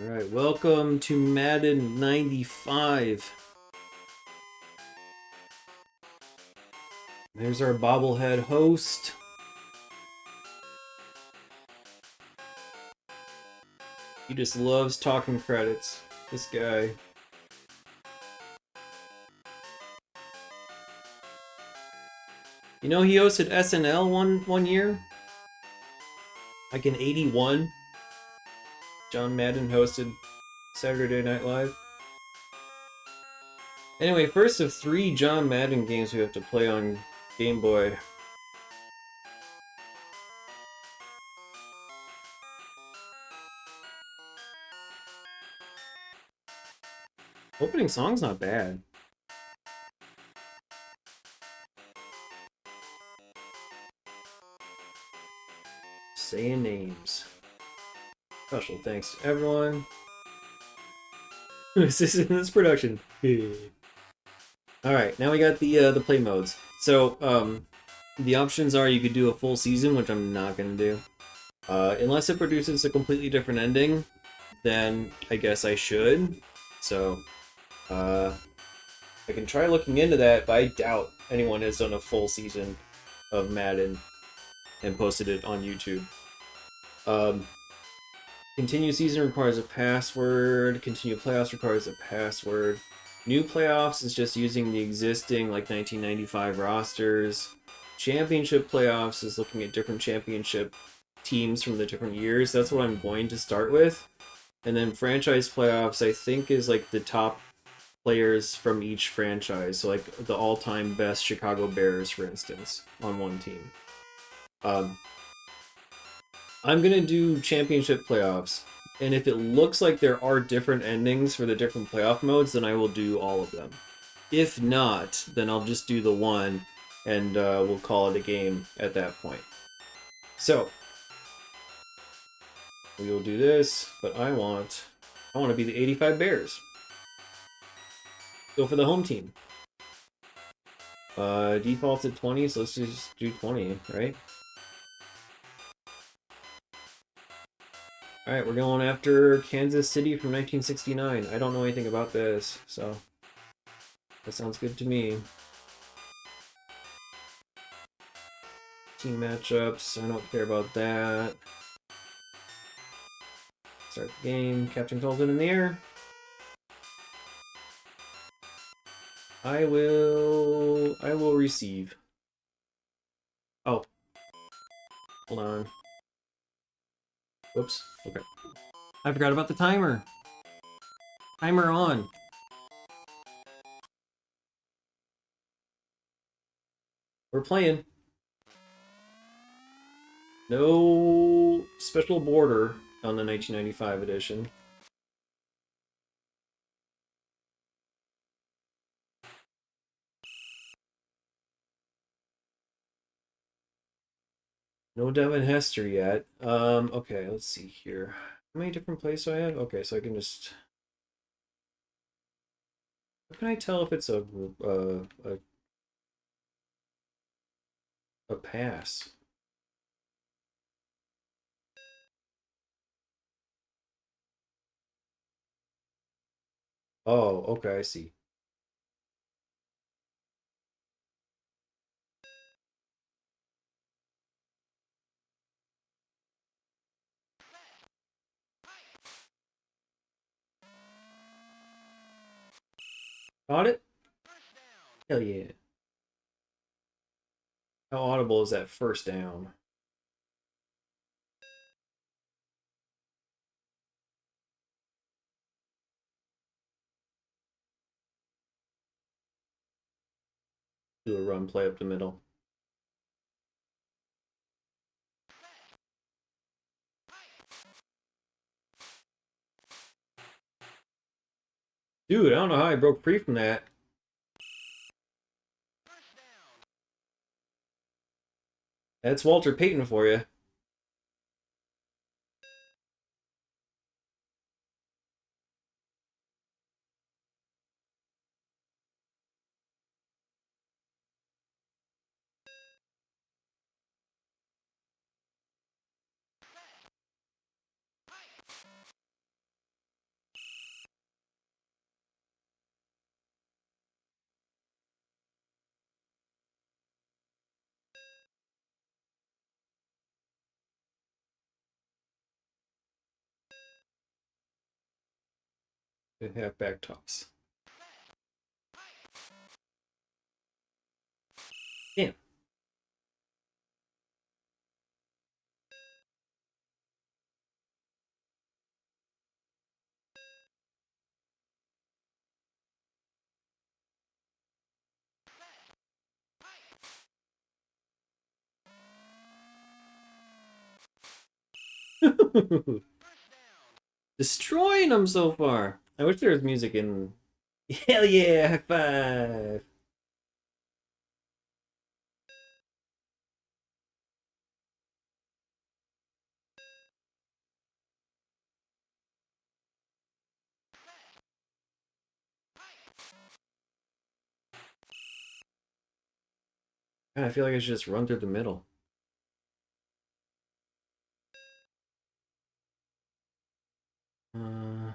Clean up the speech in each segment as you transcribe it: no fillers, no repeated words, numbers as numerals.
Alright, welcome to Madden 95. There's our bobblehead host. He just loves talking credits. This guy. You know he hosted SNL one year? Like in 81. John Madden hosted Saturday Night Live. Anyway, first of 3 John Madden games we have to play on Game Boy. Opening song's not bad. Saying names. Special thanks to everyone. This is in this production. Alright, now we got the play modes. So, the options are you could do a full season, which I'm not going to do. Unless it produces a completely different ending, then I guess I should. So, I can try looking into that, but I doubt anyone has done a full season of Madden and posted it on YouTube. Continue season requires a password. Continue playoffs requires a password. New playoffs is just using the existing, like, 1995 rosters. Championship playoffs is looking at different championship teams from the different years. That's what I'm going to start with. And then franchise playoffs, I think, is like the top players from each franchise. So, like, the all-time best Chicago Bears, for instance, on one team. I'm going to do championship playoffs. And if it looks like there are different endings for the different playoff modes, then I will do all of them. If not, then I'll just do the one, and we'll call it a game at that point. So, we will do this, but I want to be the 85 Bears. Go for the home team. Default's at 20, so let's just do 20, right? Alright, we're going after Kansas City from 1969. I don't know anything about this, so that sounds good to me. Team matchups, I don't care about that. Start the game. Captain Colton in the air. I will receive. Oh. Hold on. Whoops. Okay. I forgot about the timer. Timer on. We're playing. No special border on the 1995 edition. No Devin Hester yet. Okay, let's see here. How many different plays do I have? Okay, so I can just... How can I tell if it's a pass? Oh, okay, I see. Got it? Hell yeah. How audible is that first down? Do a run play up the middle. Dude, I don't know how I broke free from that. That's Walter Payton for you. The halfback toss. Damn. Destroying them so far. I wish there was music in. Hell yeah, high five. God, I feel like I should just run through the middle. Uh,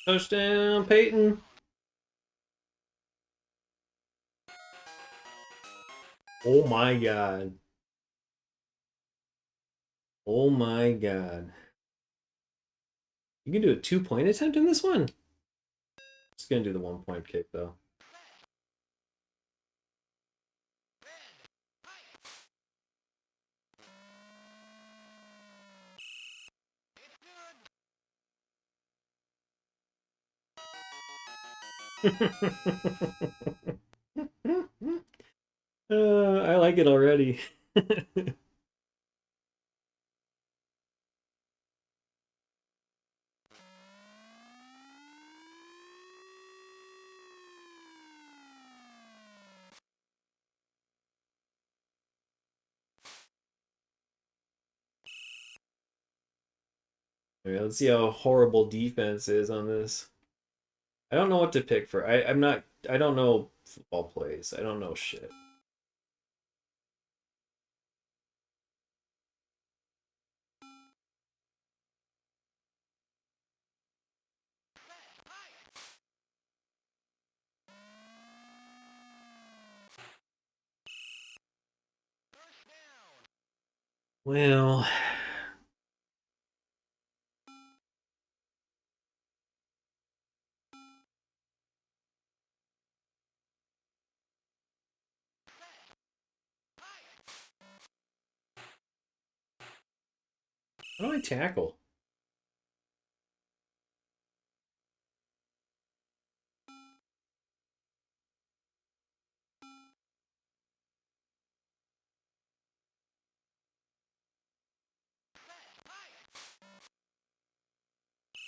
Touchdown, Peyton. Oh my god. Oh my god. You can do a 2-point attempt in this one? Just gonna do the 1-point kick though. I like it already. Alright, let's see how horrible defense is on this. I don't know what to pick for. I'm not. I don't know football plays. I don't know shit. Well, how do I tackle?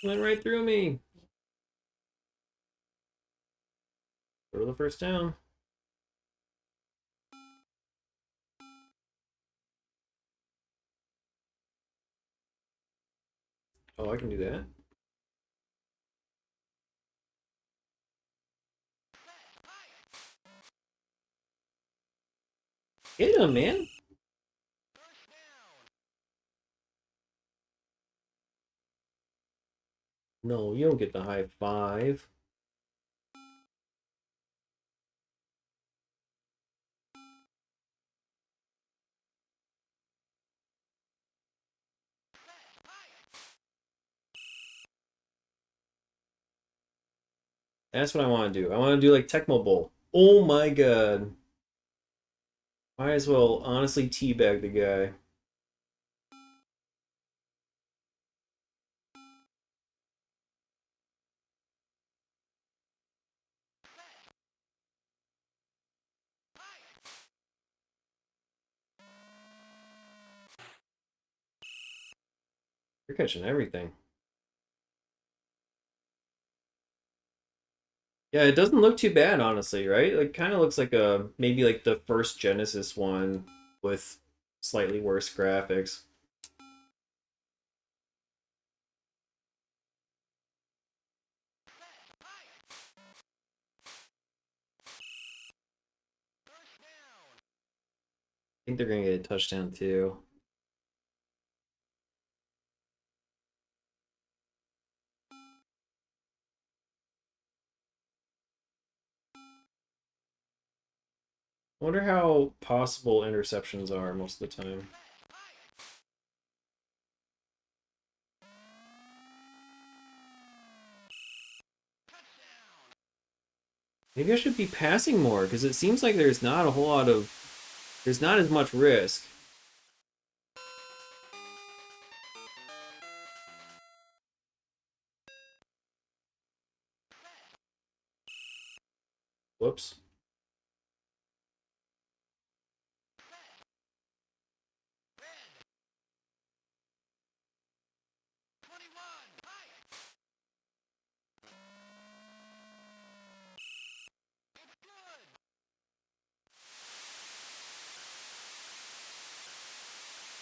Went right through me. Throw the first down. Oh, I can do that. Hit him, man. No, you don't get the high five. That's what I want to do. I want to do like Tecmo Bowl. Oh my god. Might as well honestly teabag the guy. You're catching everything. Yeah, it doesn't look too bad, honestly, right? Like, kind of looks like a maybe like the first Genesis one with slightly worse graphics. think they're gonna get a touchdown too. I wonder how possible interceptions are most of the time. Maybe I should be passing more, because it seems like there's not a whole lot of... There's not as much risk. Whoops.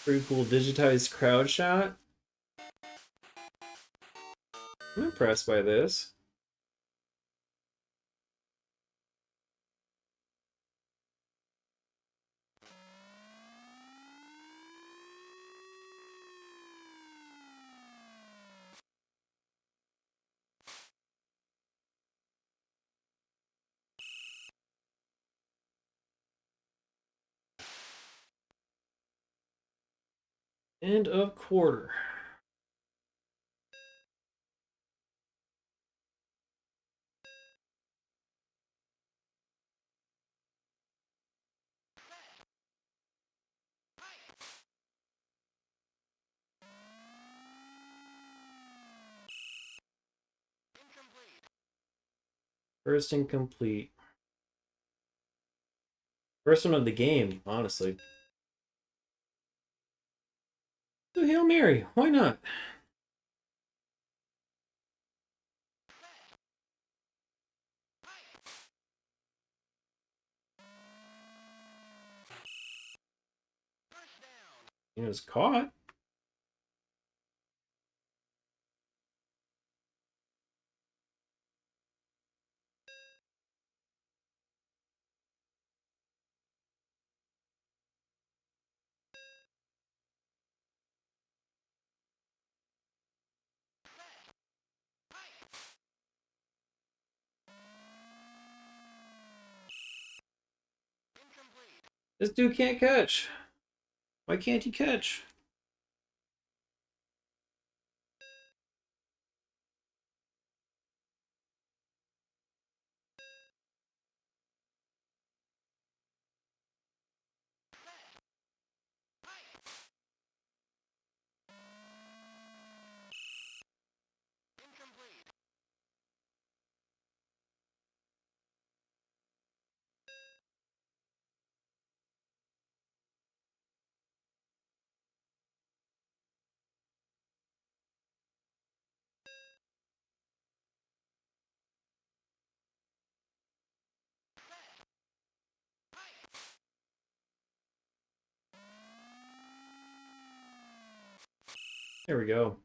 Pretty cool digitized crowd shot. I'm impressed by this. End of quarter. First and complete. First one of the game, honestly. So Hail Mary, why not? It was caught. This dude can't catch. Why can't he catch? There we go.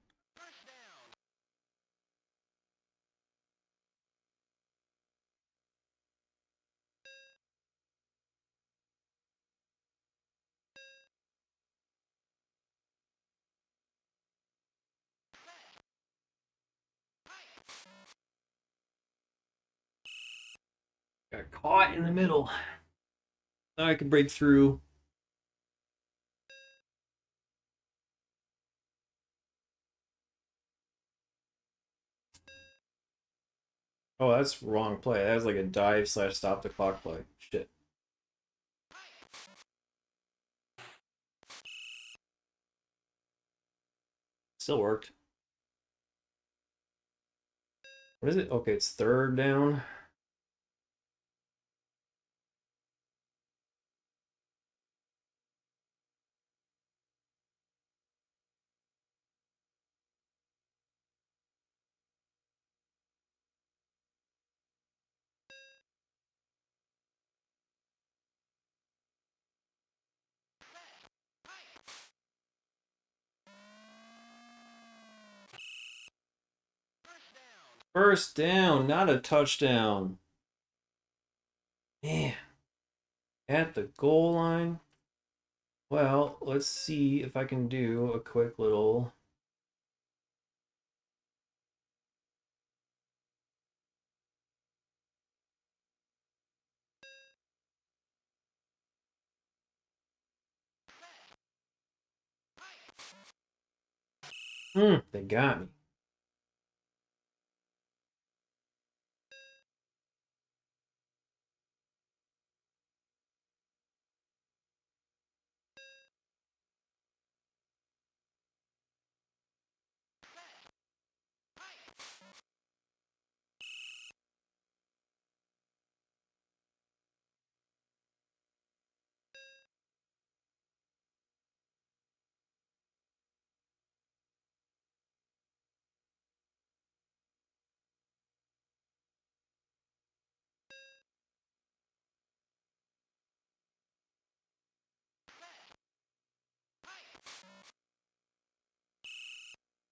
Got caught in the middle. Now I can break through. Oh, that's wrong play. That was like a dive slash stop the clock play. Shit. Still worked. What is it? Okay, it's third down. First down, not a touchdown. Man. At the goal line. Well, let's see if I can do a quick little. They got me.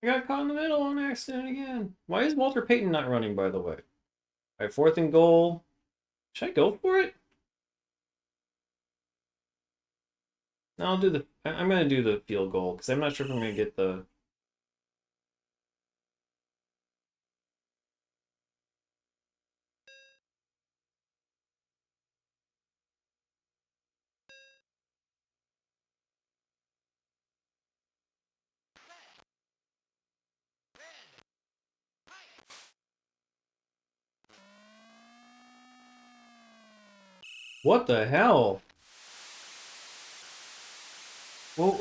I got caught in the middle on accident again. Why is Walter Payton not running, by the way? All right, 4th and goal. Should I go for it? No, I'll do the. I'm gonna do the field goal because I'm not sure if I'm gonna get the. What the hell? Well,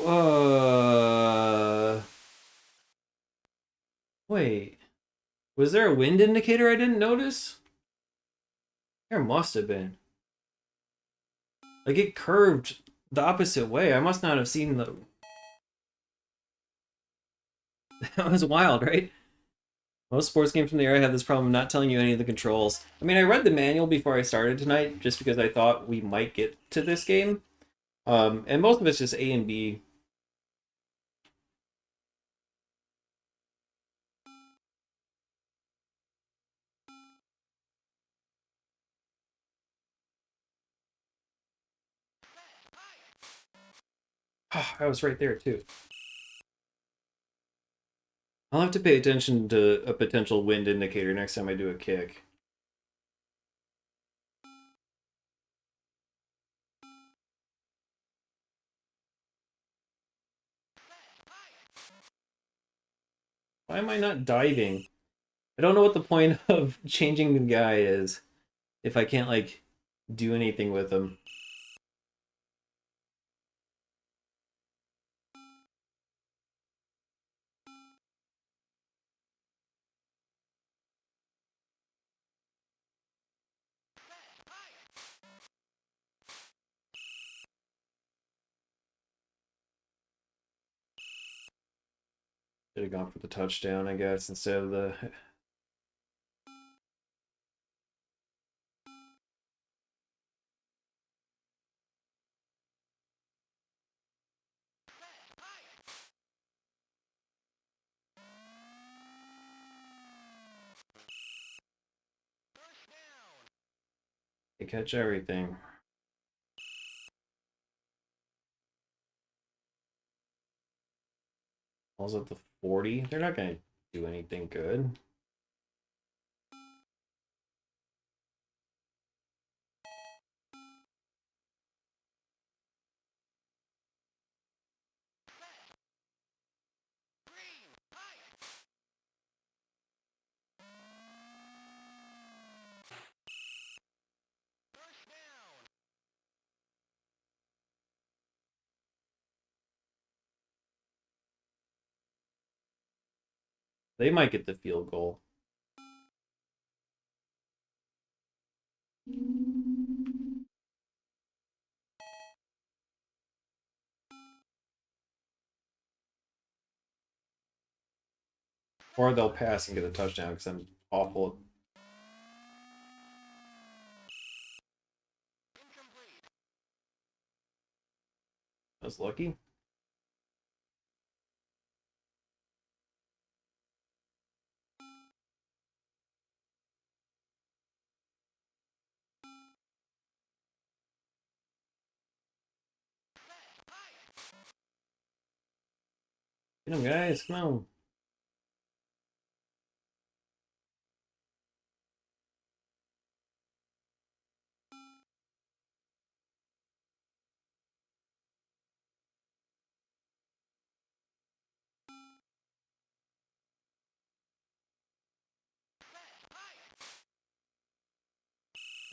wait. Was there a wind indicator I didn't notice? There must have been. Like it curved the opposite way. I must not have seen the. That was wild, right? Most sports games from the era have this problem of not telling you any of the controls. I mean, I read the manual before I started tonight just because I thought we might get to this game. And most of it's just A and B. I was right there too. I'll have to pay attention to a potential wind indicator next time I do a kick. Why am I not diving? I don't know what the point of changing the guy is if I can't, like, do anything with him. Should have gone for the touchdown, I guess, instead of the. They catch everything. Ball's at the 40. They're not going to do anything good. They might get the field goal. Or they'll pass and get a touchdown because I'm awful. I was lucky. Get him, guys. Come on.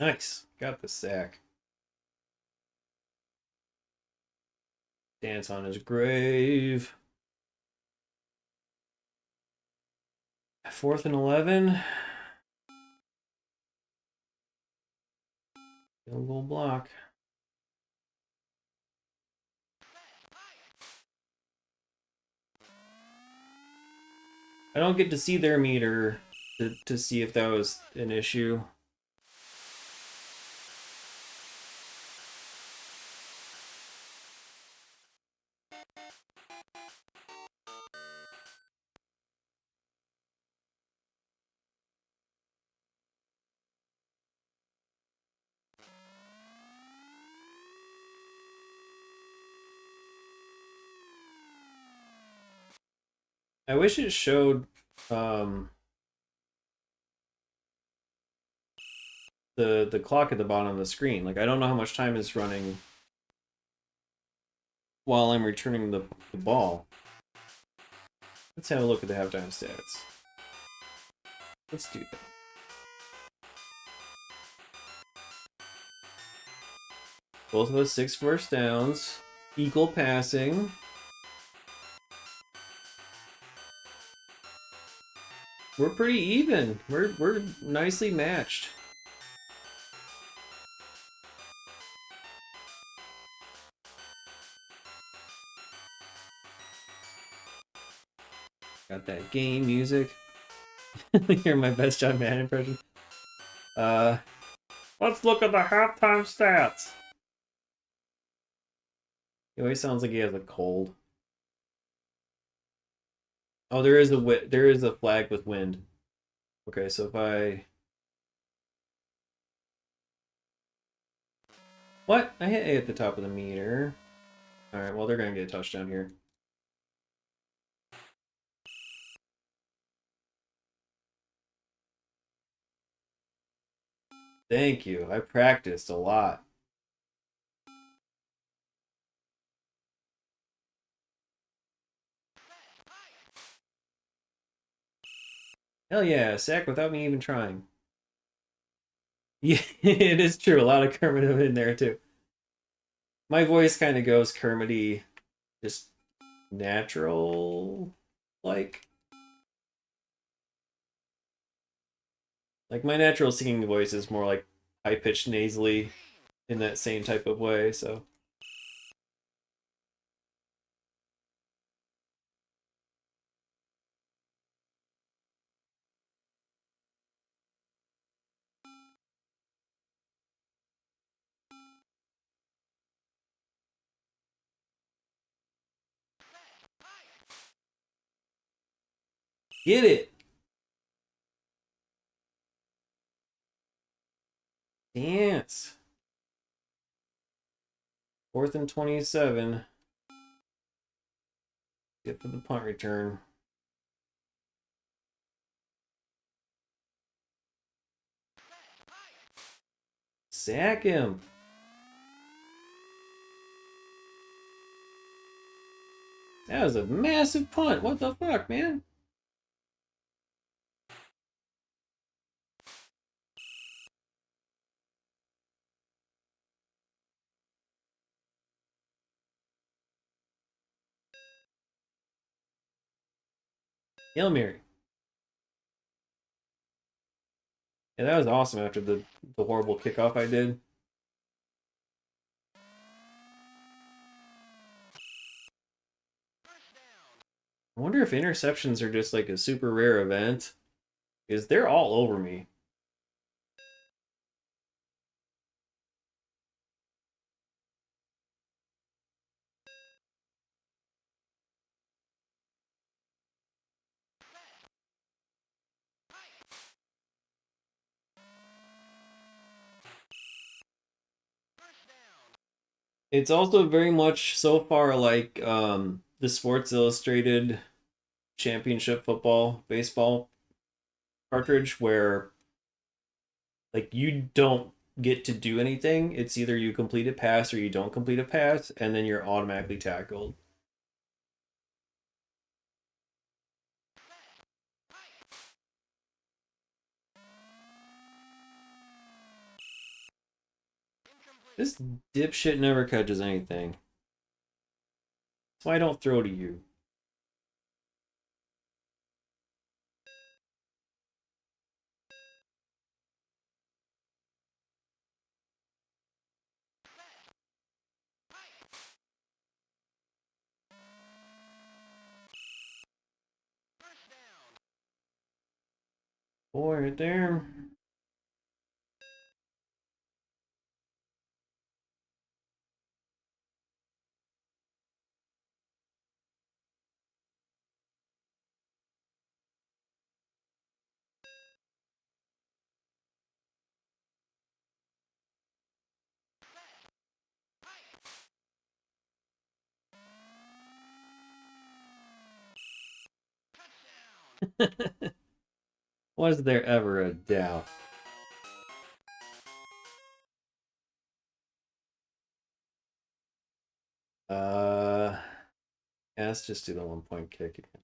Nice. Got the sack. Dance on his grave. 4th and 11. Field goal block. I don't get to see their meter to see if that was an issue. I wish it showed the clock at the bottom of the screen. Like, I don't know how much time is running while I'm returning the ball. Let's have a look at the halftime stats. Let's do that. Both of us 6 first downs, equal passing. We're pretty even. We're nicely matched. Got that game music. Hear my best John Madden impression. Let's look at the halftime stats. He always sounds like he has a cold. Oh, there is a flag with wind. Okay, so if I what? I hit A at the top of the meter. All right, well they're gonna get a touchdown here. Thank you. I practiced a lot. Hell yeah, sack without me even trying. Yeah, it is true. A lot of Kermit in there too. My voice kind of goes Kermity, just natural, like my natural singing voice is more like high pitched nasally in that same type of way. So get it. Dance. 4th and 27. Get for the punt return. Sack him. That was a massive punt. What the fuck, man? Hail Mary. Yeah, that was awesome after the horrible kickoff I did. I wonder if interceptions are just like a super rare event. Because they're all over me. It's also very much so far like the Sports Illustrated championship football baseball cartridge where like you don't get to do anything. It's either you complete a pass or you don't complete a pass, and then you're automatically tackled. This dipshit never catches anything. That's why I don't throw to you. Boy, right there. Was there ever a doubt? Yeah, let's just do the 1 point kick again.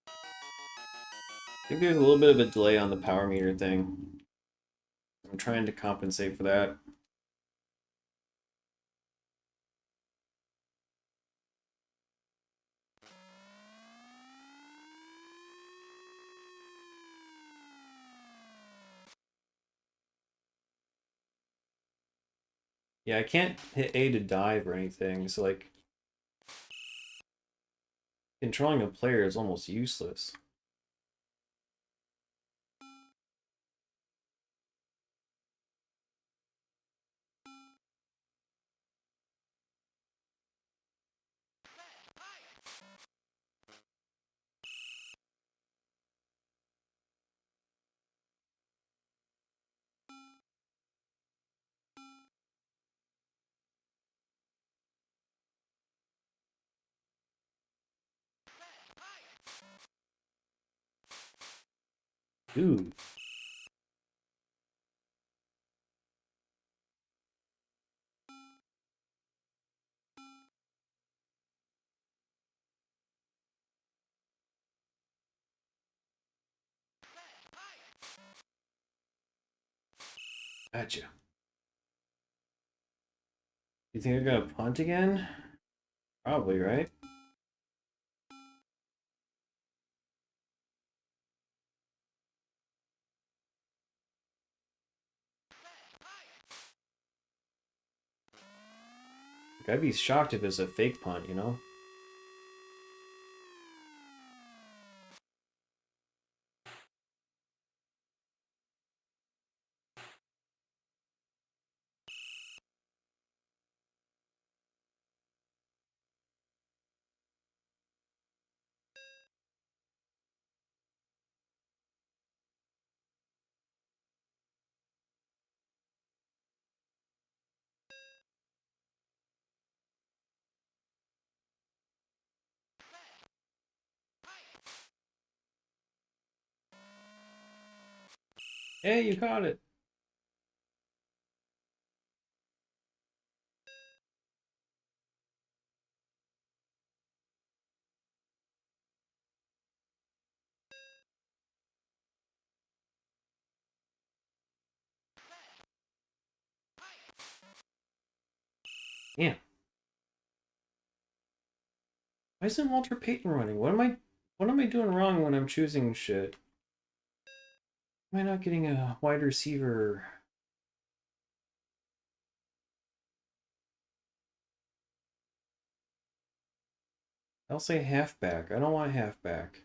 I think there's a little bit of a delay on the power meter thing. I'm trying to compensate for that. Yeah, I can't hit A to dive or anything, so like controlling a player is almost useless. Dude. Gotcha. You think they're gonna punt again? Probably, right? Like, I'd be shocked if it's a fake punt, you know? Hey, you caught it. Yeah. Why isn't Walter Payton running? What am I doing wrong when I'm choosing shit? Am I not getting a wide receiver? I'll say halfback. I don't want halfback.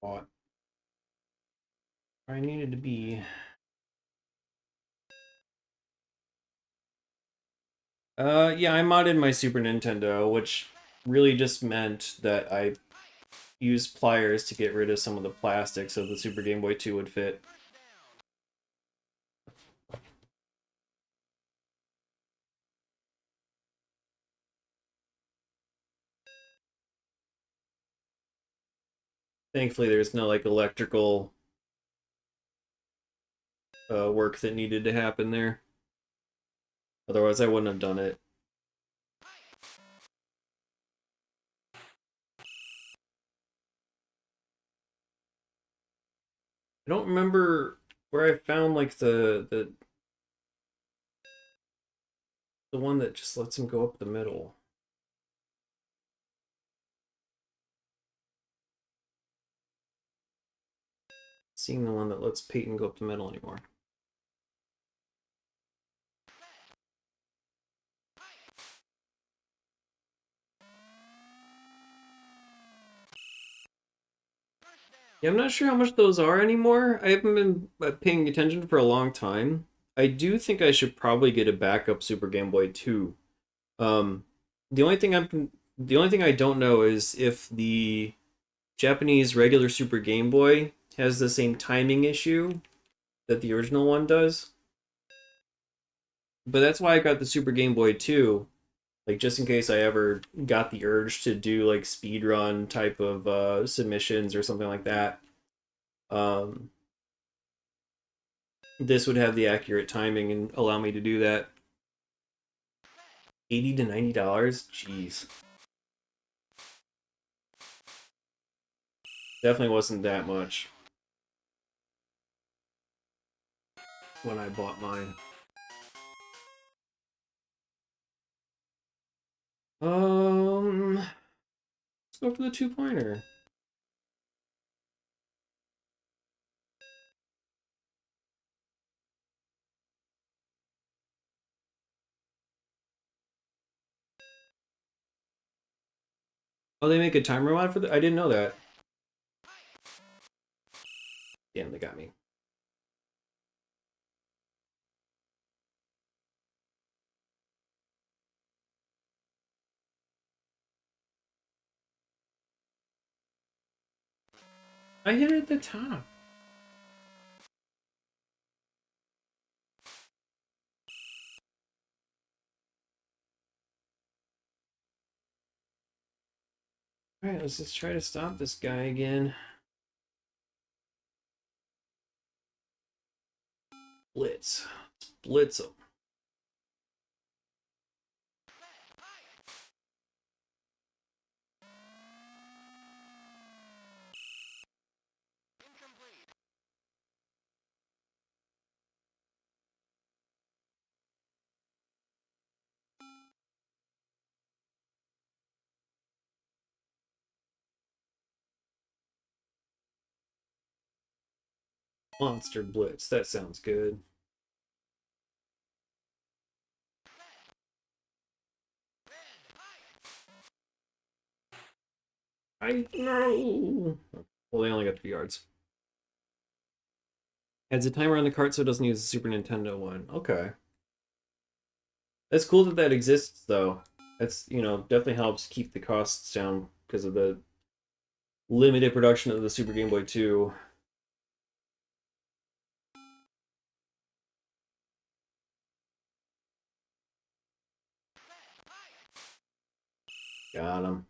bought. Where I needed to be. Yeah, I modded my Super Nintendo, which really just meant that I used pliers to get rid of some of the plastic so the Super Game Boy 2 would fit. Thankfully, there's no like electrical work that needed to happen there. Otherwise, I wouldn't have done it. I don't remember where I found like the one that just lets him go up the middle. Seeing the one that lets Peyton go up the middle anymore. Yeah, I'm not sure how much those are anymore. I haven't been paying attention for a long time. I do think I should probably get a backup Super Game Boy 2. Um, the only thing the only thing I don't know is if the Japanese regular Super Game Boy has the same timing issue that the original one does. But that's why I got the Super Game Boy 2, like just in case I ever got the urge to do like speed run type of submissions or something like that. Um, this would have the accurate timing and allow me to do that. $80 to $90, jeez, definitely wasn't that much when I bought mine. Let's go for the two-pointer. Oh, they make a timer mod for that? I didn't know that. Damn, they got me. I hit it at the top. Alright, let's just try to stop this guy again. Blitz. Blitz him. Monster Blitz. That sounds good. I know. Well, they only got 3 yards. Adds a timer on the cart so it doesn't use the Super Nintendo one. Okay. That's cool that that exists, though. That's, definitely helps keep the costs down because of the limited production of the Super Game Boy 2. Got him.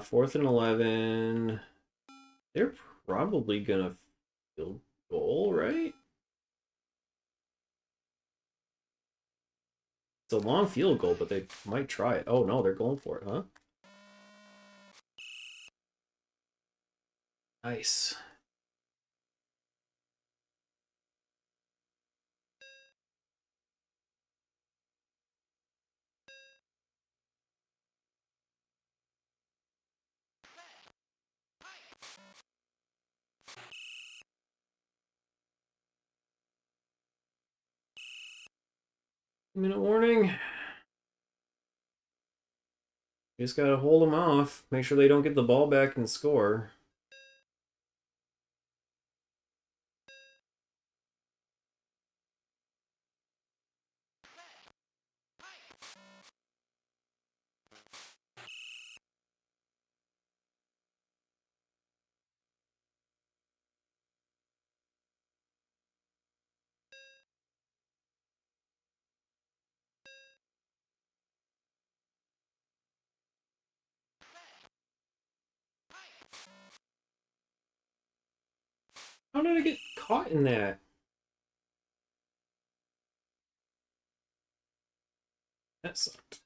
Fourth and 11. They're probably gonna field goal, right? It's a long field goal, but they might try it. Oh no, they're going for it, huh? Nice. Minute warning. You just gotta hold them off. Make sure they don't get the ball back and score. How did I get caught in that? That sucked.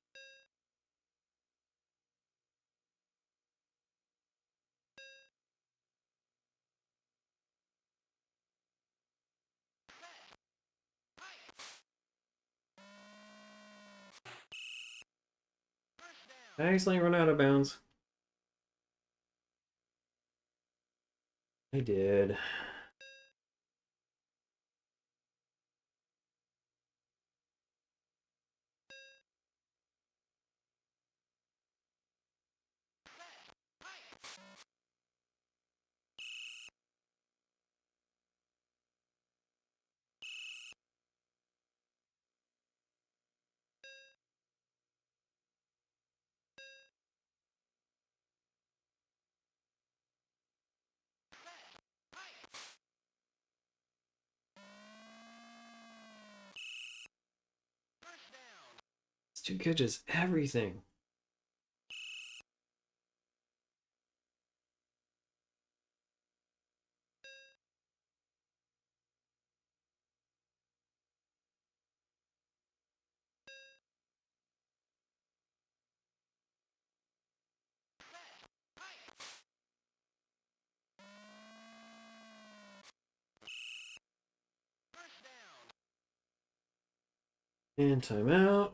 I accidentally run out of bounds. I did. It's too good, just everything. And timeout.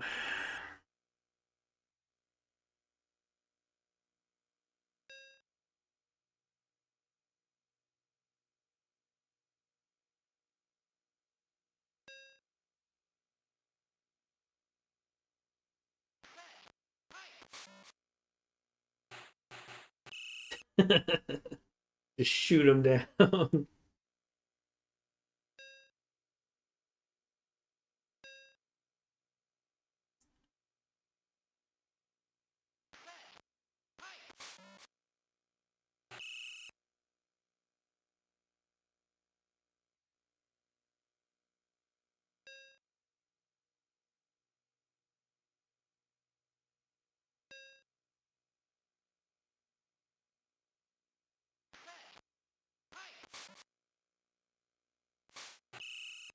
Just shoot him down.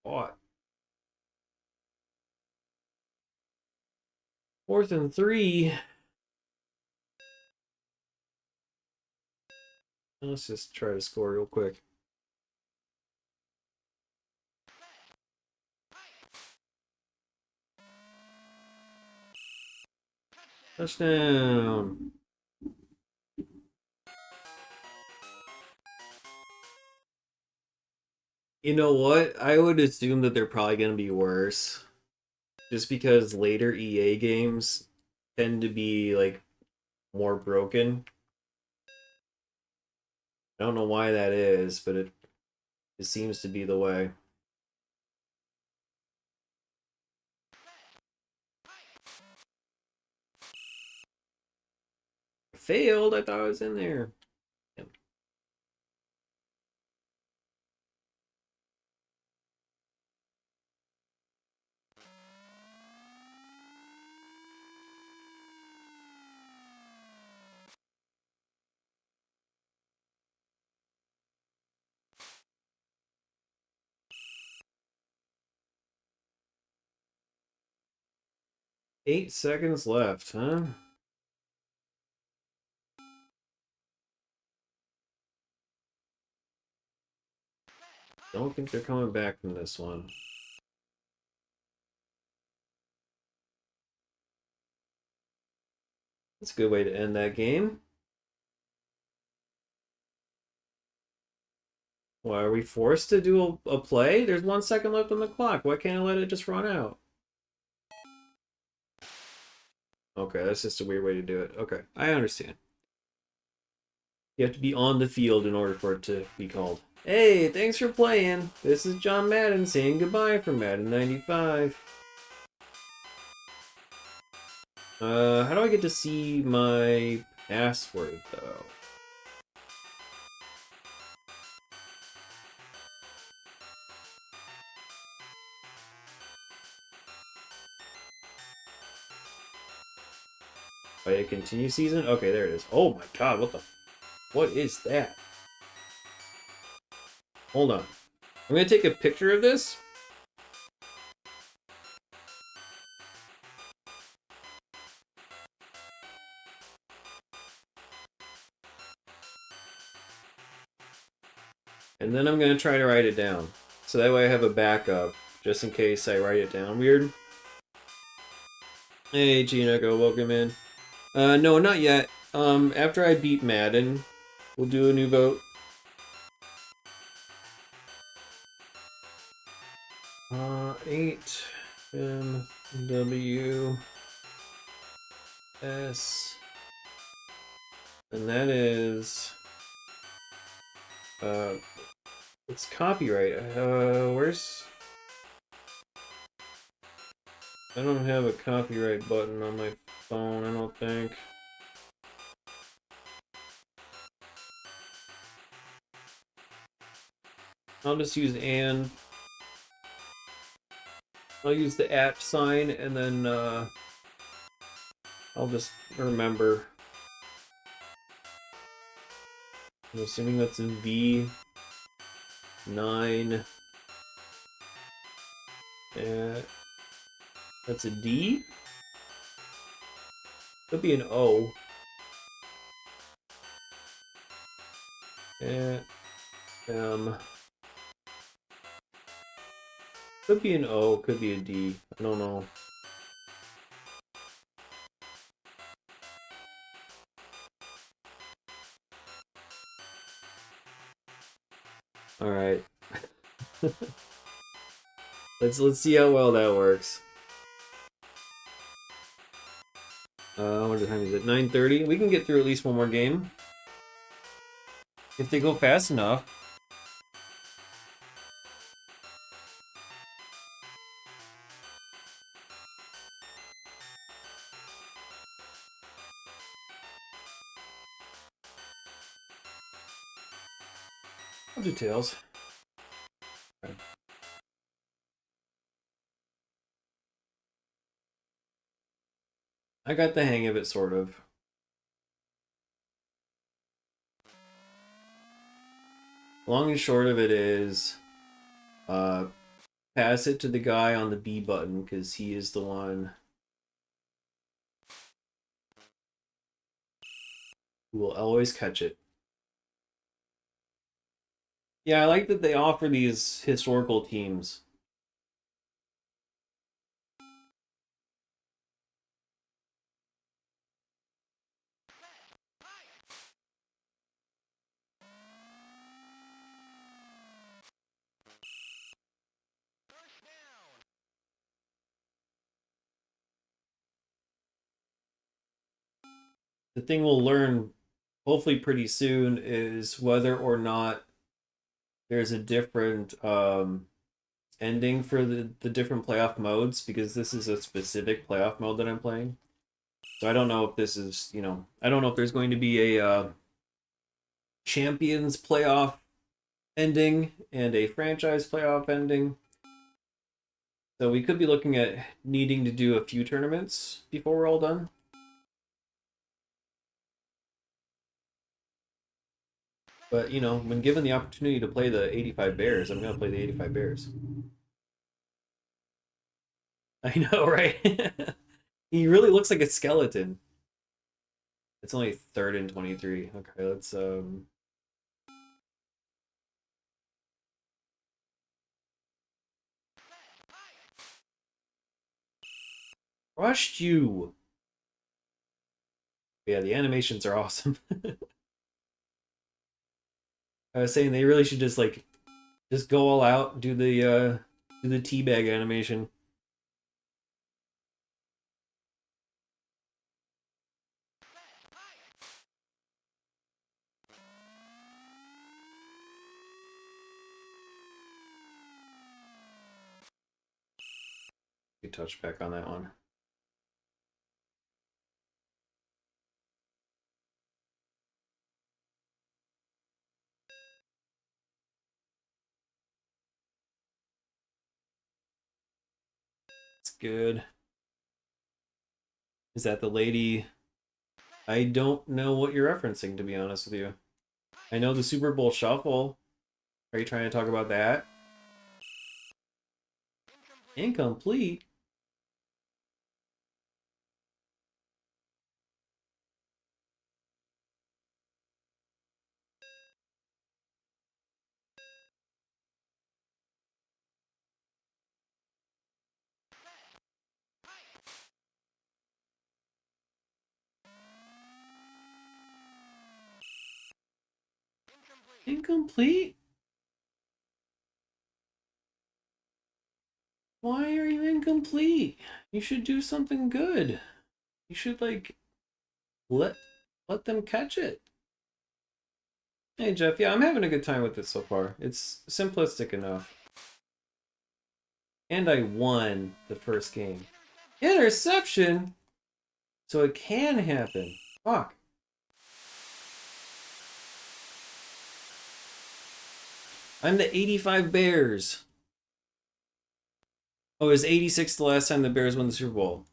What? 4th and 3. Let's just try to score real quick. Touchdown. You know what? I would assume that they're probably going to be worse. Just because later EA games tend to be like more broken. I don't know why that is, but it seems to be the way. I failed. I thought I was in there. Damn. 8 seconds left, huh? Don't think they're coming back from this one. That's a good way to end that game. Why are we forced to do a play? There's 1 second left on the clock. Why can't I let it just run out? Okay, that's just a weird way to do it. Okay, I understand. You have to be on the field in order for it to be called. Hey, thanks for playing. This is John Madden saying goodbye from Madden 95. How do I get to see my password, though? Oh, yeah, continue season? Okay, there it is. Oh my god, what is that? Hold on. I'm gonna take a picture of this. And then I'm gonna try to write it down. So that way I have a backup, just in case I write it down weird. Hey, Chinako, welcome in. No, not yet. After I beat Madden, we'll do a new vote. 8 M W S, and that is it's copyright. Where's I don't have a copyright button on my phone, I don't think. I'll just use and. I'll use the at sign and then I'll just remember. I'm assuming that's in V9. That's a D? Could be an O. Could be an O, could be a D. I don't know. All right. let's see how well that works. What time is it? 9:30. We can get through at least one more game if they go fast enough. I'll do tails. Okay. I got the hang of it, sort of. Long and short of it is, pass it to the guy on the B button, because he is the one who will always catch it. Yeah, I like that they offer these historical teams. The thing we'll learn hopefully pretty soon is whether or not there's a different ending for the different playoff modes, because this is a specific playoff mode that I'm playing. So I don't know if this is, I don't know if there's going to be a Champions playoff ending and a franchise playoff ending. So we could be looking at needing to do a few tournaments before we're all done. But, when given the opportunity to play the 85 Bears, I'm going to play the 85 Bears. I know, right? He really looks like a skeleton. It's only 3rd and 23. Okay, let's rushed you. Yeah, the animations are awesome. I was saying they really should just go all out, do the teabag animation. Good touchback on that one. It's good. Is that the lady? I don't know what you're referencing, to be honest with you. I know the Super Bowl Shuffle. Are you trying to talk about that? Incomplete. Incomplete? Why are you incomplete? You should do something good. You should like let let them catch it. Hey Jeff, yeah, I'm having a good time with it so far. It's simplistic enough. And I won the first game. Interception? So it can happen. Fuck. I'm the 85 Bears. Oh, it was 86 the last time the Bears won the Super Bowl.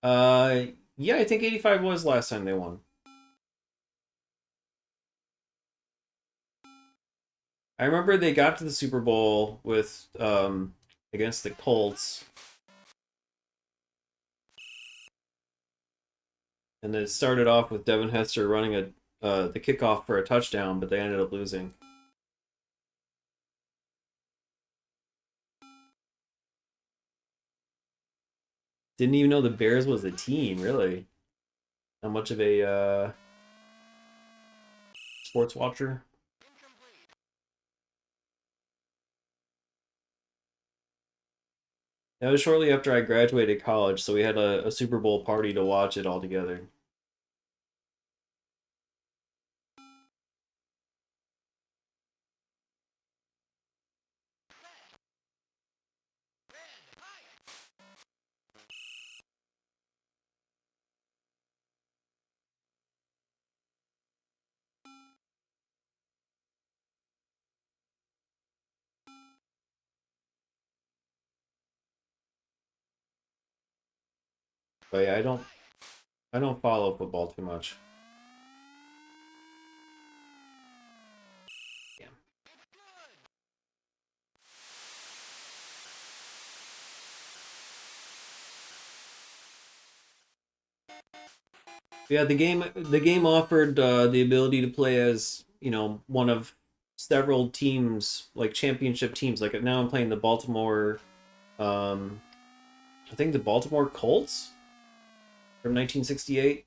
Yeah, I think 85 was last time they won. I remember they got to the Super Bowl with against the Colts. And it started off with Devin Hester running the kickoff for a touchdown, but they ended up losing. Didn't even know the Bears was a team, really. Not much of a sports watcher. That was shortly after I graduated college, so we had a Super Bowl party to watch it all together. But yeah, I don't follow football too much. Yeah. Yeah, the game offered the ability to play as, one of several teams, like championship teams. Like now I'm playing the Baltimore um I think the Baltimore Colts from 1968.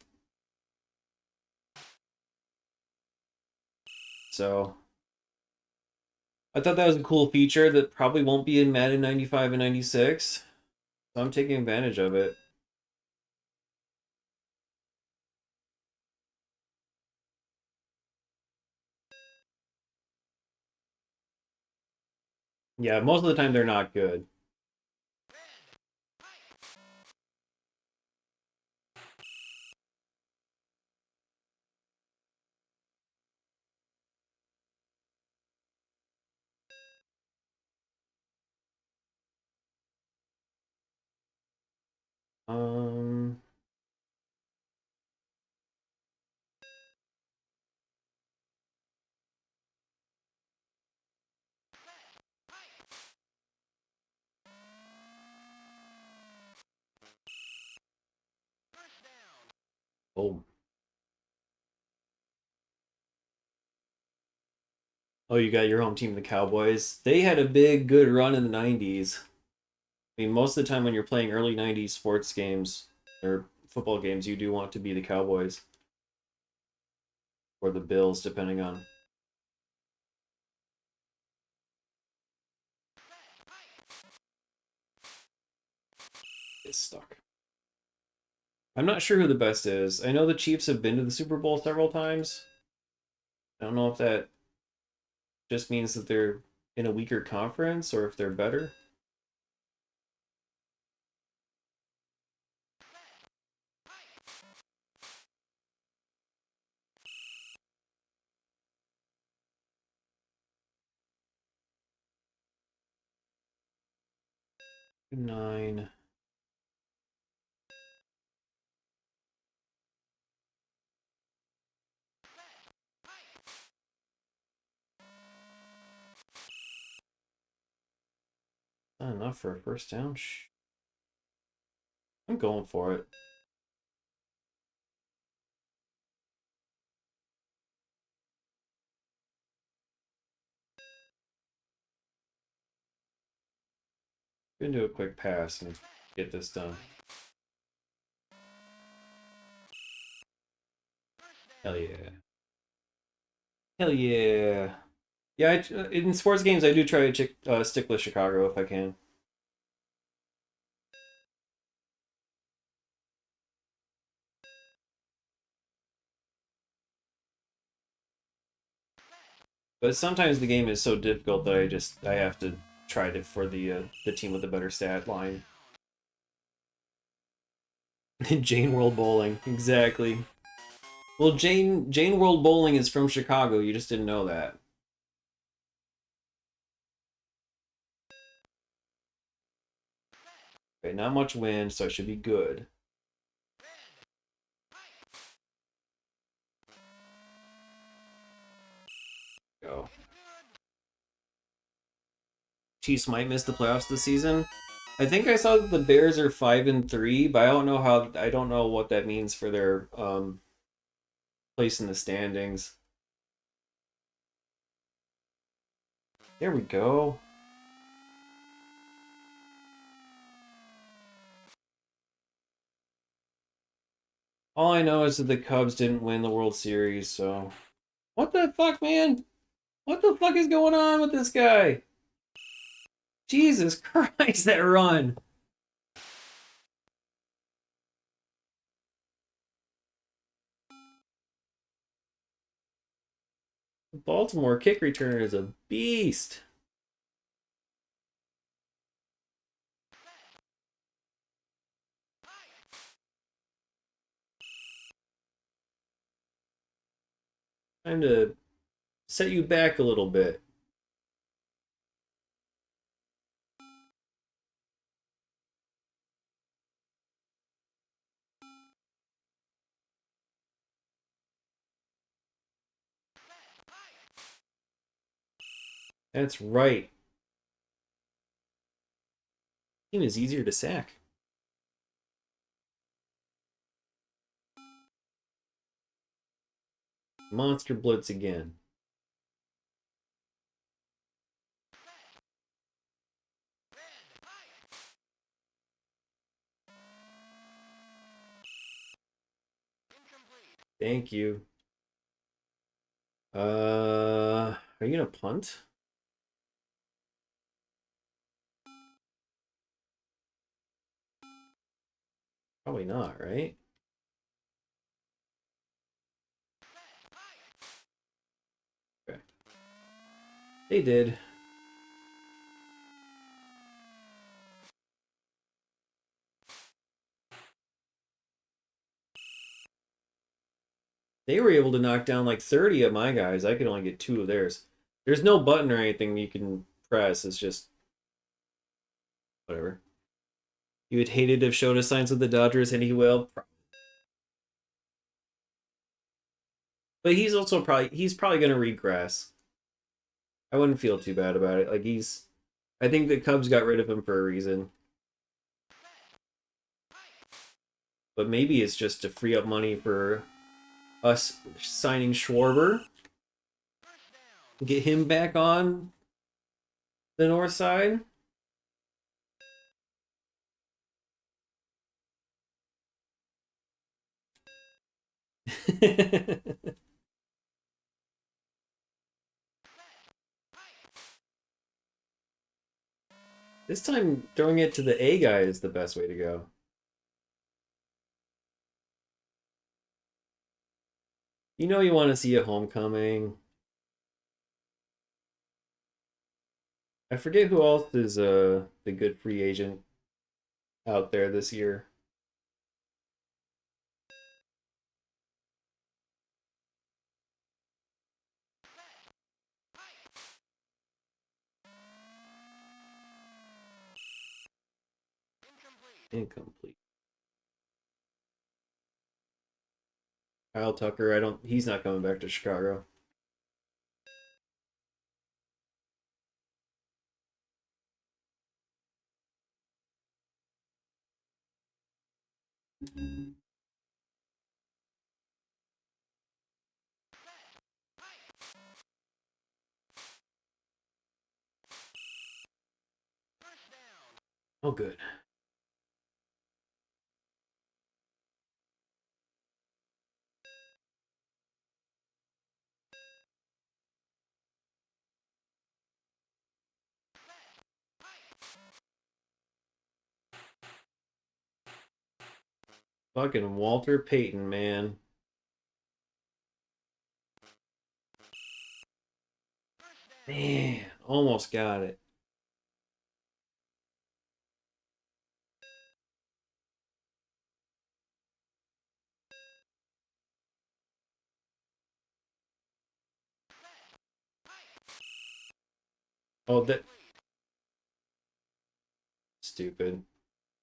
So I thought that was a cool feature that probably won't be in Madden 95 and 96. So I'm taking advantage of it. Yeah, most of the time they're not good. Um, oh, oh, you got your home team, the Cowboys. They had a big, good run in the 90s. I mean, most of the time when you're playing early 90s sports games or football games, you do want to be the Cowboys or the Bills, depending on. It's stuck. I'm not sure who the best is. I know the Chiefs have been to the Super Bowl several times. I don't know if that just means that they're in a weaker conference or if they're better. 9. Not enough for a first down. I'm going for it. Gonna do a quick pass and get this done. Hell yeah. Hell yeah. Yeah, in sports games, I do try to stick with Chicago if I can. But sometimes the game is so difficult that I have to try it for the team with the better stat line. Jane World Bowling, exactly. Well, Jane World Bowling is from Chicago. You just didn't know that. Okay, not much wind, so I should be good. Go. Chiefs might miss the playoffs this season. I think I saw that the Bears are 5-3, but I don't know what that means for their place in the standings. There we go. All I know is that the Cubs didn't win the World Series, so what the fuck, man? What the fuck is going on with this guy? Jesus Christ, that run. Baltimore kick returner is a beast. Time to set you back a little bit. That's right. Team is easier to sack. Monster blitz again. Thank you. Are you gonna punt? Probably not, right? Okay. They did. They were able to knock down like 30 of my guys. I could only get 2 of theirs. There's no button or anything you can press. It's just whatever. You would hate it if Shota signs with the Dodgers, and he will. But he's probably gonna regress. I wouldn't feel too bad about it. I think the Cubs got rid of him for a reason. But maybe it's just to free up money for us signing Schwarber. Get him back on the north side. This time, throwing it to the A guy is the best way to go. You know you want to see a homecoming. I forget who else is the good free agent out there this year. Incomplete. Kyle Tucker, he's not coming back to Chicago. Oh, good. Fucking Walter Payton, man. Man, almost got it. Oh, that stupid.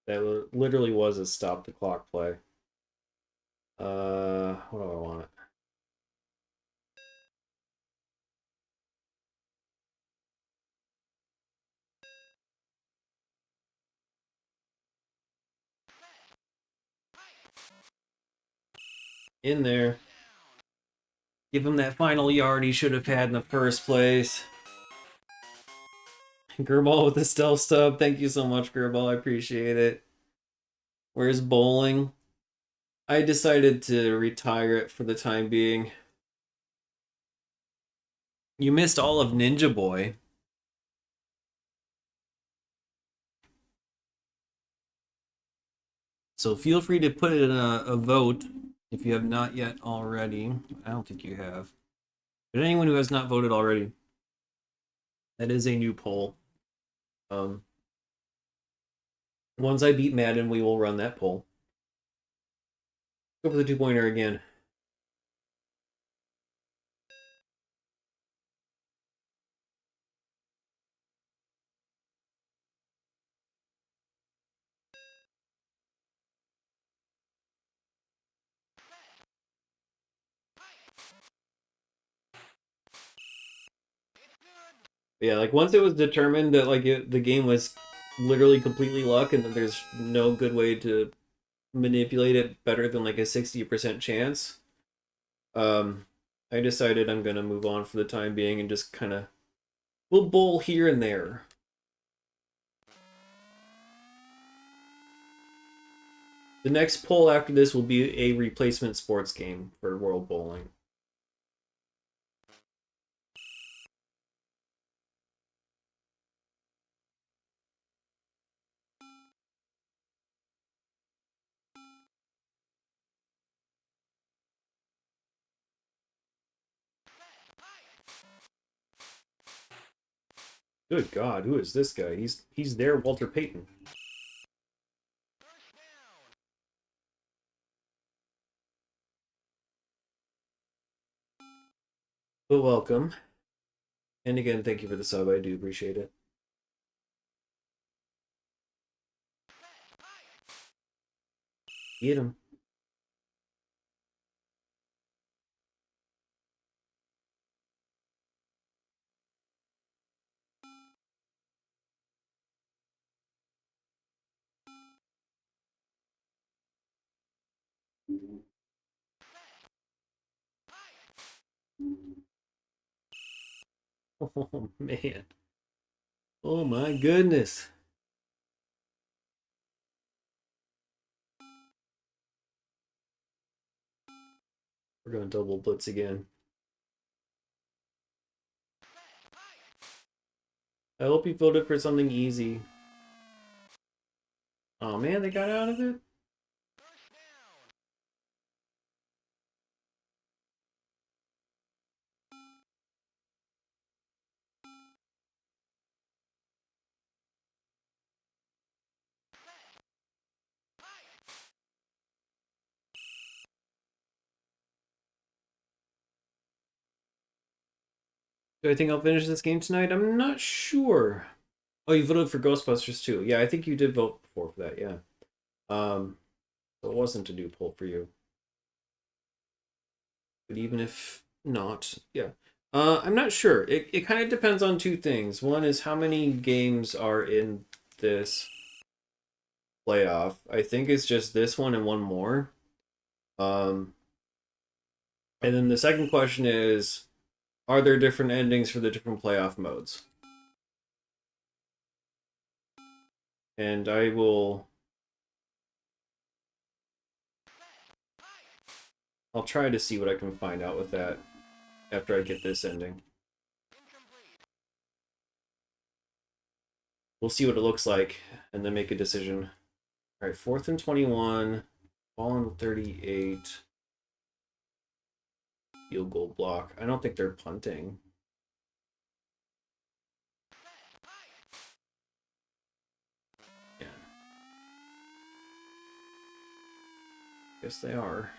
That literally was a stop the clock play. What do I want? In there. Give him that final yard he should have had in the first place. Gerball with the stealth stub. Thank you so much, Gerball. I appreciate it. Where's bowling? I decided to retire it for the time being. You missed all of Ninja Boy. So feel free to put it in a vote if you have not yet already. I don't think you have. But anyone who has not voted already, that is a new poll. Once I beat Madden, we will run that poll. Go for the two-pointer again. Yeah, like once it was determined that the game was literally completely luck and that there's no good way to manipulate it better than like a 60% chance, I decided I'm gonna move on for the time being and just kind of we'll bowl here and there. The next poll after this will be a replacement sports game for World Bowling. Good God, who is this guy? He's there, Walter Payton. But welcome. And again, thank you for the sub. I do appreciate it. Get him. Oh, man. Oh, my goodness. We're going double blitz again. I hope you voted for something easy. Oh, man, they got out of it? Do I think I'll finish this game tonight? I'm not sure. Oh, you voted for Ghostbusters too. Yeah, I think you did vote before for that, yeah. So it wasn't a new poll for you. But even if not, yeah. I'm not sure. It kind of depends on two things. One is how many games are in this playoff. I think it's just this one and one more. Um, and then the second question is, are there different endings for the different playoff modes? And I'll try to see what I can find out with that after I get this ending. We'll see what it looks like and then make a decision. All right, 4th and 21, ball on 38, field goal block. I don't think they're punting. Yeah. Guess they are.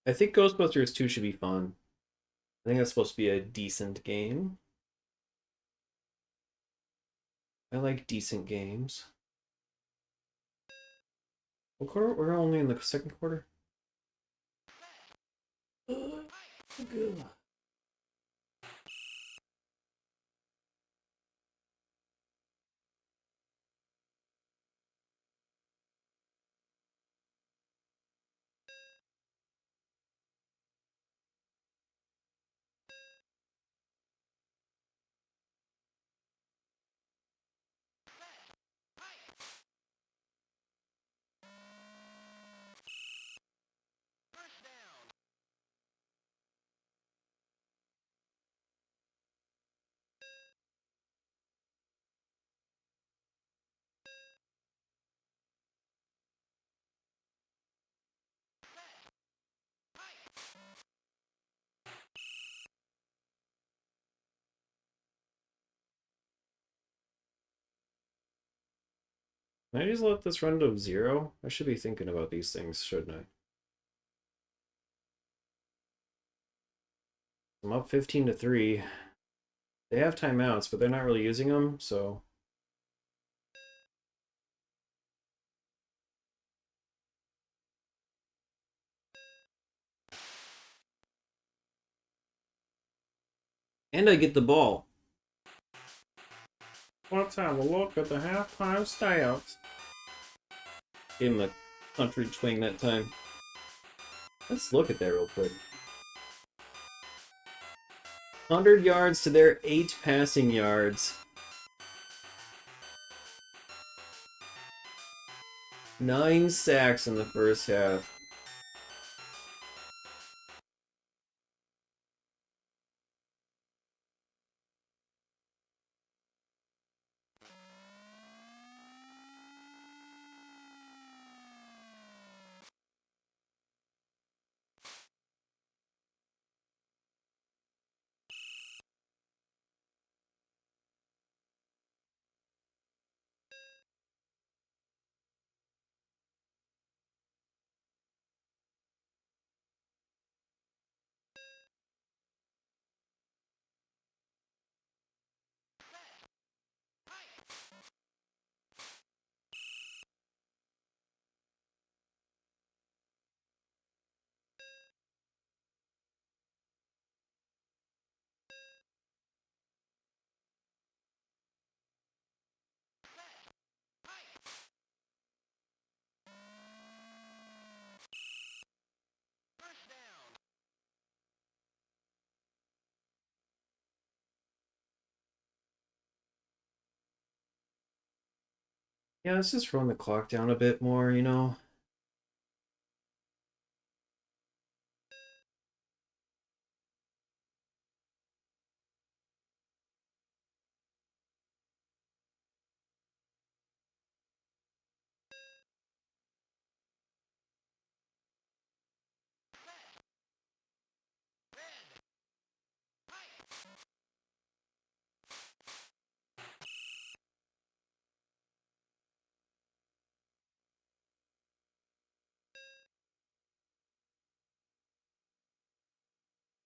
I think Ghostbusters 2 should be fun. I think that's supposed to be a decent game. I like decent games. What quarter? We're only in the second quarter. Good. Can I just let this run to 0? I should be thinking about these things, shouldn't I? I'm up 15-3. They have timeouts, but they're not really using them, so. And I get the ball. Let's have a look at the halftime stats. Gave him a country swing that time. Let's look at that real quick. 100 yards to their 8 passing yards. 9 sacks in the first half. Yeah, let's just run the clock down a bit more, you know?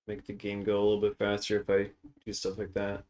make the game go a little bit faster if I do stuff like that.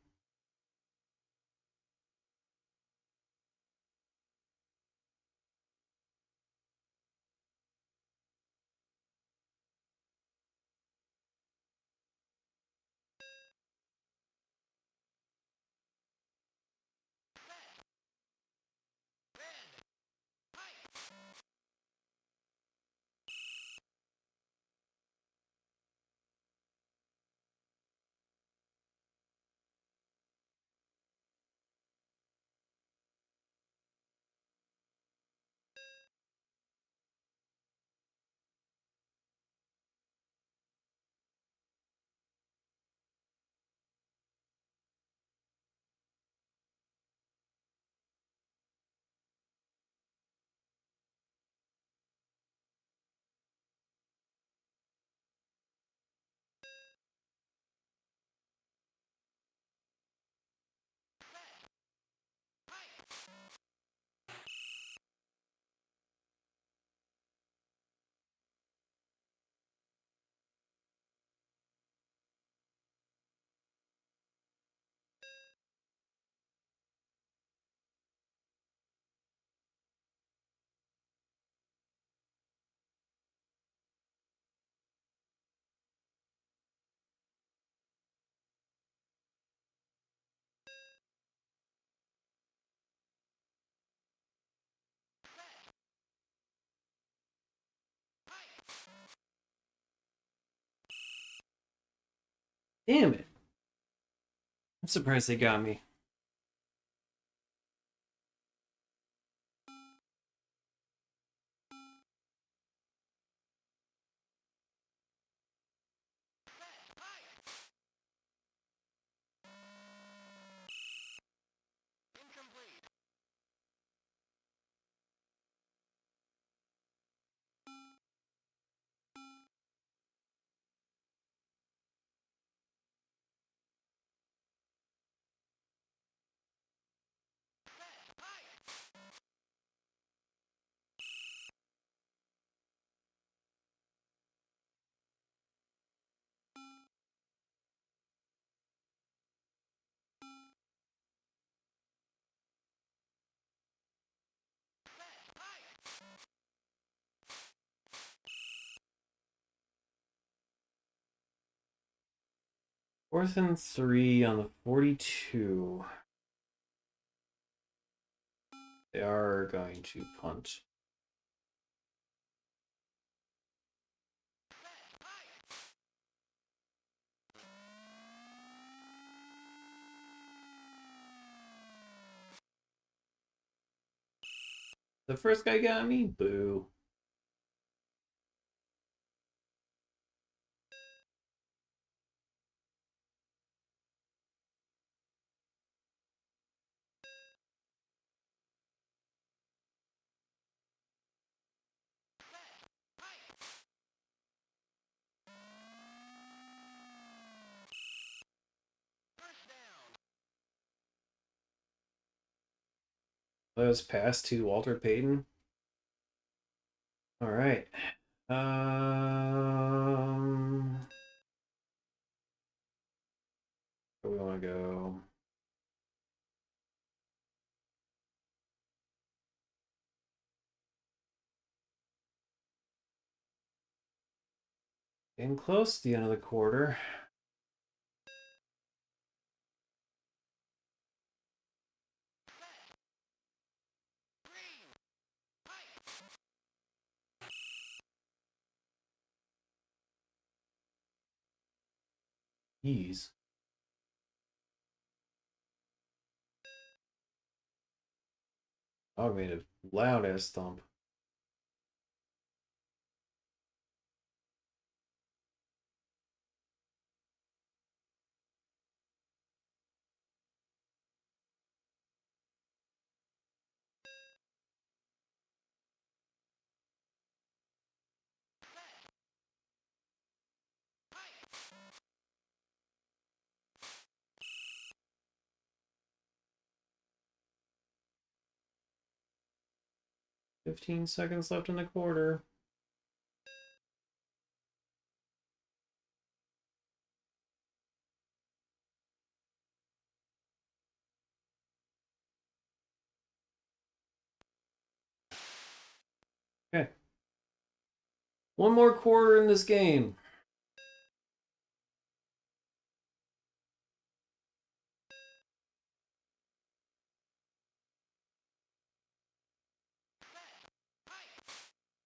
Damn it. I'm surprised they got me. Fourth and 3 on the 42. They are going to punt. The first guy got me? Boo. That was passed to Walter Payton. All right. Where we want to go? Getting close to the end of the quarter. Jeez. Dog made a loud ass thump. $15 seconds left in the quarter. Okay. One more quarter in this game.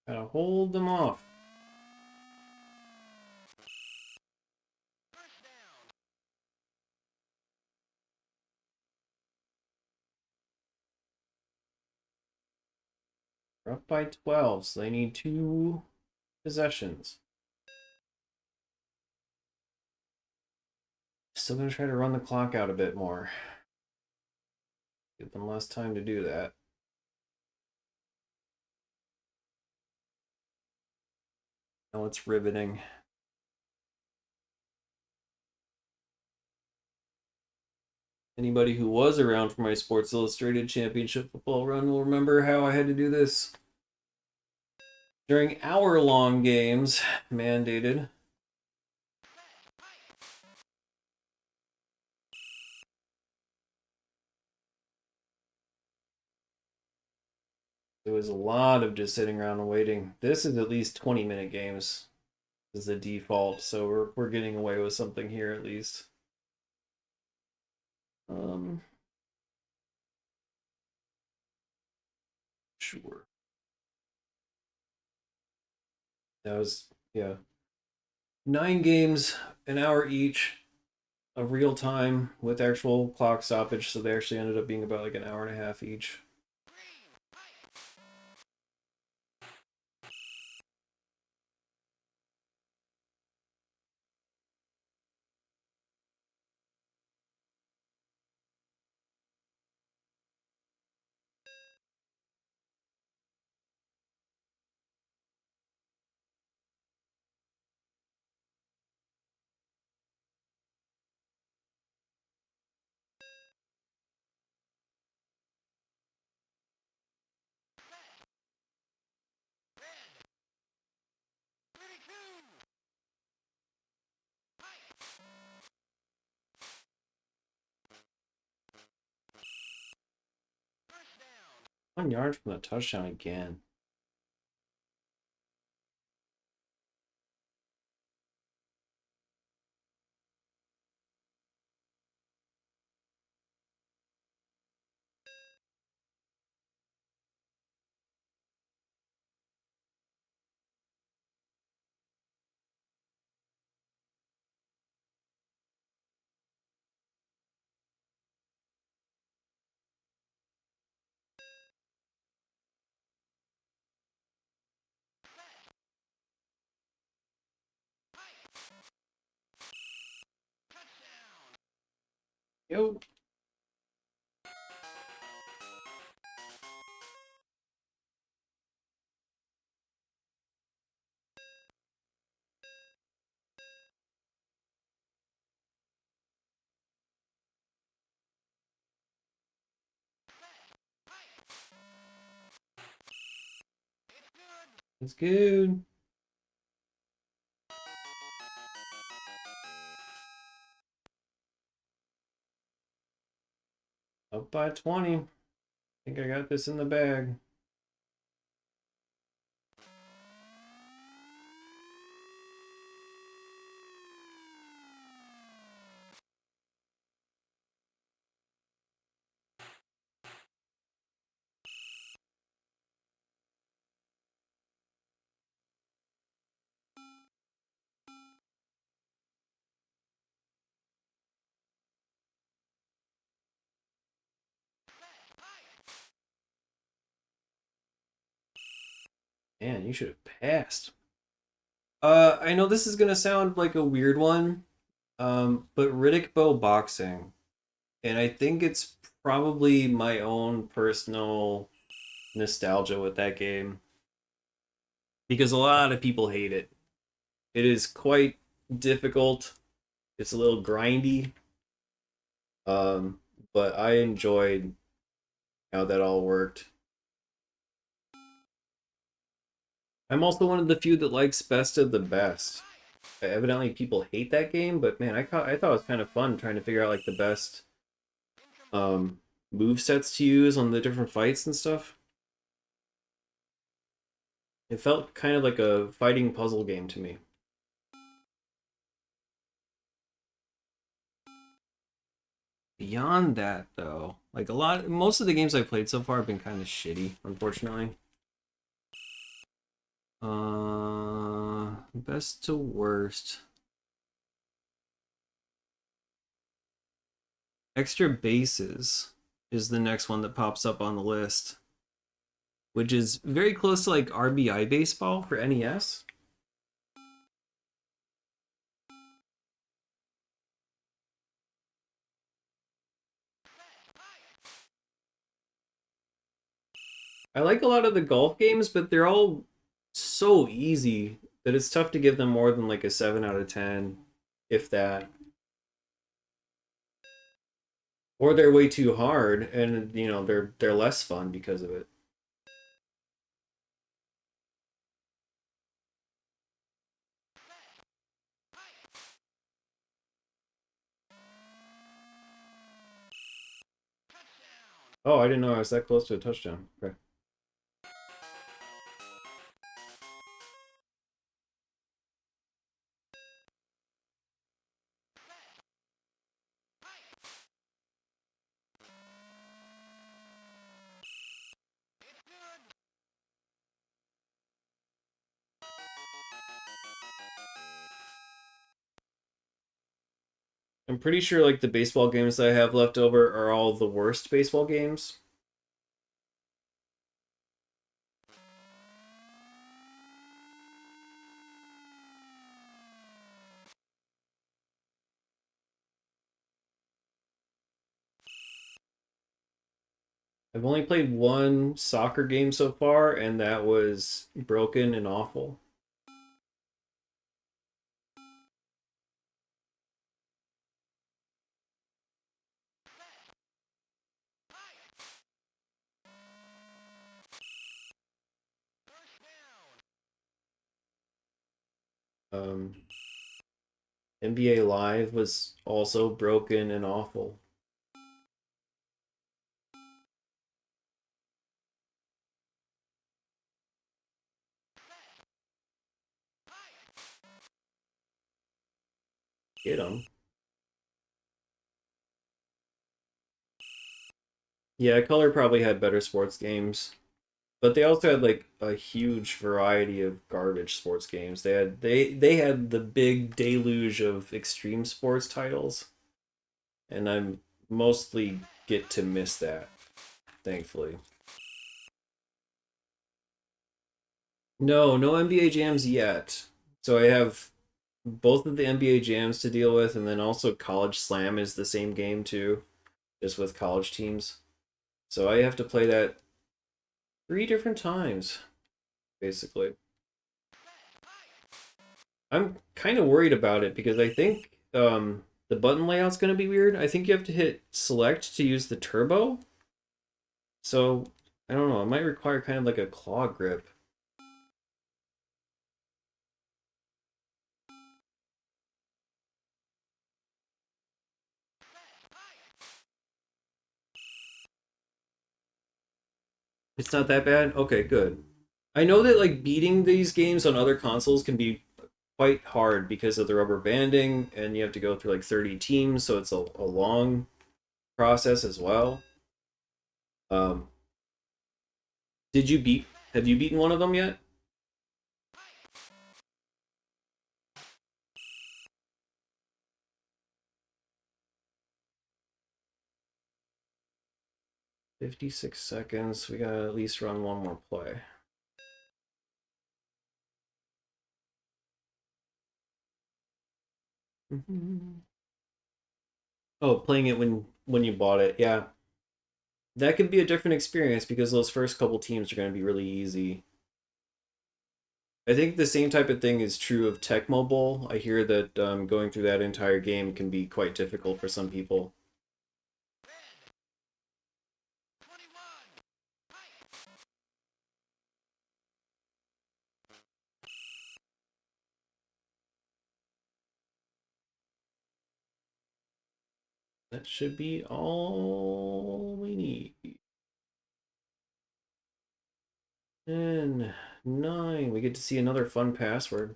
Gotta hold them off. We're up by 12, so they need 2 possessions. Still gonna try to run the clock out a bit more. Give them less time to do that. Now it's riveting. Anybody who was around for my Sports Illustrated Championship football run will remember how I had to do this during hour-long games, mandated. There was a lot of just sitting around and waiting. This is at least 20-minute games is the default, so we're getting away with something here at least. Sure. That was, yeah, 9 games, an hour each of real time with actual clock stoppage, so they actually ended up being about like an hour and a half each. One yard from the touchdown again. Yo. It's good. Up by 20. I think I got this in the bag. Man, you should have passed. I know this is gonna sound like a weird one, but Riddick Bowe boxing, and I think it's probably my own personal nostalgia with that game because a lot of people hate it. It is quite difficult. It's a little grindy, um, but I enjoyed how that all worked. I'm also one of the few that likes Best of the Best. Evidently, people hate that game, but man, I thought it was kind of fun trying to figure out like the best move sets to use on the different fights and stuff. It felt kind of like a fighting puzzle game to me. Beyond that, though, like most of the games I've played so far have been kind of shitty, unfortunately. Best to worst. Extra bases is the next one that pops up on the list, which is very close to like RBI baseball for NES. I like a lot of the golf games, but they're all so easy that it's tough to give them more than like a 7 out of 10, if that. Or they're way too hard and they're less fun because of it. Oh, I didn't know I was that close to a touchdown. Okay. I'm pretty sure like the baseball games that I have left over are all the worst baseball games. I've only played one soccer game so far, and that was broken and awful. Um, NBA Live was also broken and awful. Get them. Yeah, Color probably had better sports games, but they also had like a huge variety of garbage sports games. They had the big deluge of extreme sports titles, and I'm mostly get to miss that, thankfully. No, no NBA jams yet. So I have both of the NBA jams to deal with, and then also College Slam is the same game too, just with college teams. So I have to play that 3 different times, basically. I'm kind of worried about it because I think the button layout's going to be weird. I think you have to hit select to use the turbo. So I don't know. It might require kind of like a claw grip. It's not that bad. Okay, good. I know that like beating these games on other consoles can be quite hard because of the rubber banding, and you have to go through like 30 teams, so it's a long process as well. Um, did you beat? Have you beaten one of them yet? 56 seconds. We gotta at least run one more play. Oh, playing it when you bought it, yeah, that could be a different experience because those first couple teams are going to be really easy. I think the same type of thing is true of Tecmo Bowl. I hear that going through that entire game can be quite difficult for some people. That should be all we need. And 9. We get to see another fun password.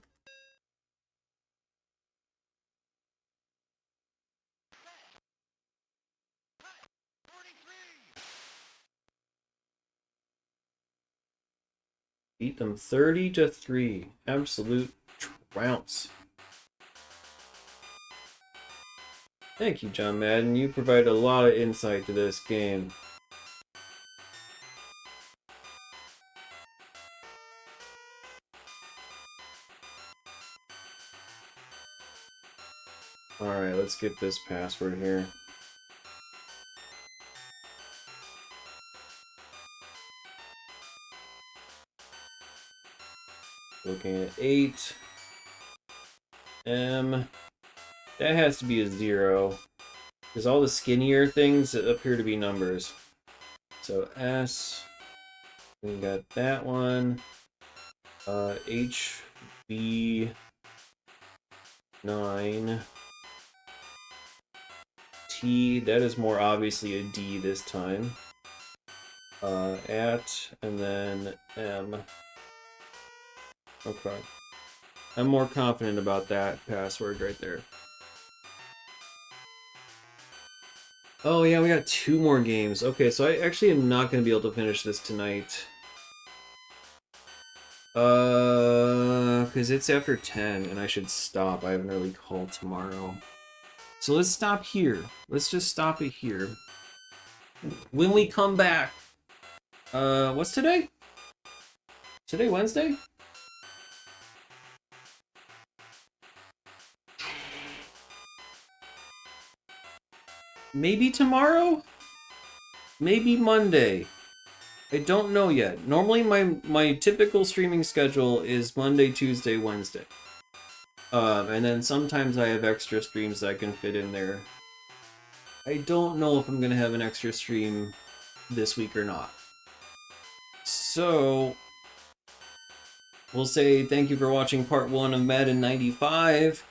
Beat them 30-3. Absolute trounce. Thank you, John Madden. You provide a lot of insight to this game. Alright, let's get this password here. Looking at 8. M. That has to be a 0. Because all the skinnier things appear to be numbers. So S. We got that one. HB 9. T. That is more obviously a D this time. At, and then M. Okay. I'm more confident about that password right there. Oh yeah, we got 2 more games. Okay, so I actually am not going to be able to finish this tonight. Because it's after 10 and I should stop. I have an early call tomorrow. So let's stop here. Let's just stop it here. When we come back, what's today? Today Wednesday? Maybe tomorrow? Maybe Monday. I don't know yet. Normally my typical streaming schedule is Monday, Tuesday, Wednesday. And then sometimes I have extra streams that I can fit in there. I don't know if I'm going to have an extra stream this week or not. So, we'll say thank you for watching part 1 of Madden 95.